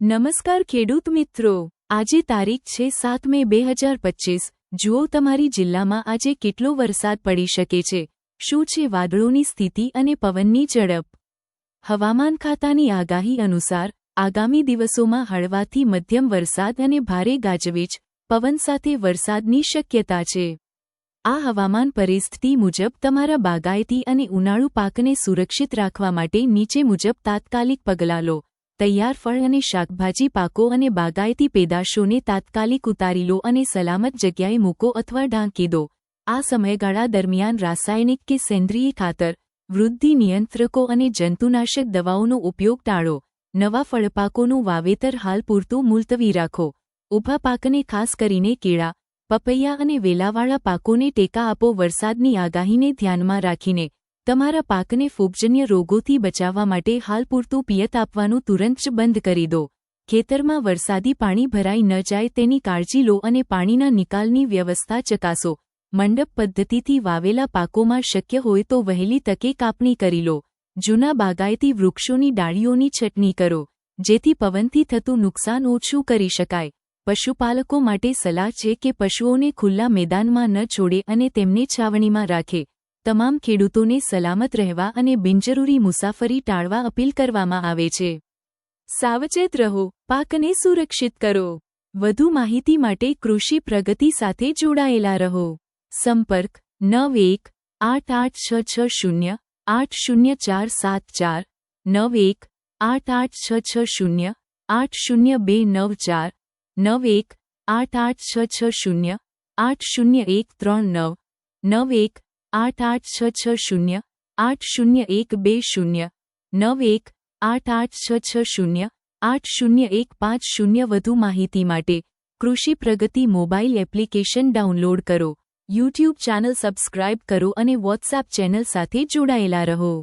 નમસ્કાર ખેડૂત મિત્રો, આજે તારીખ છે 7 મે 2025। જુઓ તમારી જિલ્લામાં આજે કેટલો વરસાદ પડી શકે છે, શું છે વાદળોની સ્થિતિ અને પવનની ઝડપ। હવામાન ખાતાની આગાહી અનુસાર આગામી દિવસોમાં હળવાથી મધ્યમ વરસાદ અને ભારે ગાજવીજ, પવન સાથે વરસાદની શક્યતા છે। આ હવામાન પરિસ્થિતિ મુજબ તમારા બાગાયતી અને ઉનાળુ પાકને સુરક્ષિત રાખવા માટે નીચે મુજબ તાત્કાલિક પગલાં લો। તૈયાર ફળ અને શાકભાજી પાકો અને બાગાયતી પેદાશોને તાત્કાલિક ઉતારી લો અને સલામત જગ્યાએ મૂકો અથવા ઢાંકી દો। આ સમયગાળા દરમિયાન રાસાયણિક કે સેન્દ્રિય ખાતર, વૃદ્ધિ નિયંત્રકો અને જંતુનાશક દવાઓનો ઉપયોગ ટાળો। નવા ફળપાકોનું વાવેતર હાલ પૂરતું મુલતવી રાખો। ઊભા પાકને ખાસ કરીને કેળા, પપૈયા અને વેલાવાળા પાકોને ટેકા આપો। વરસાદની આગાહીને ધ્યાનમાં રાખીને તમારા પાકને ફૂગજન્ય રોગોથી બચાવવા માટે હાલ પૂરતું પિયત આપવાનું તુરંત જ બંધ કરી દો। ખેતરમાં વરસાદી પાણી ભરાઈ ન જાય તેની કાળજી લો અને પાણીના નિકાલની વ્યવસ્થા ચકાસો। મંડપ પદ્ધતિથી વાવેલા પાકોમાં શક્ય હોય તો વહેલી તકે કાપણી કરી લો। જૂના બાગાયતી વૃક્ષોની ડાળીઓની છટણી કરો, જેથી પવનથી થતું નુકસાન ઓછું કરી શકાય। પશુપાલકો માટે સલાહ છે કે પશુઓને ખુલ્લા મેદાનમાં ન છોડે અને તેમને છાવણીમાં રાખે। તમામ ખેડૂતોને સલામત રહેવા અને બિનજરૂરી મુસાફરી ટાળવા અપીલ કરવામાં આવે છે। સાવચેત રહો, પાકને સુરક્ષિત કરો। વધુ માહિતી માટે કૃષિ પ્રગતિ સાથે જોડાયેલા રહો। સંપર્ક 918660804749 918660802949 918660801399 918660801209 918660801550 વધુ માહિતી માટે કૃષિ પ્રગતિ મોબાઈલ એપ્લિકેશન ડાઉનલોડ કરો, યુટ્યુબ ચેનલ સબસ્ક્રાઇબ કરો અને વોટ્સએપ ચેનલ સાથે જોડાયેલા રહો।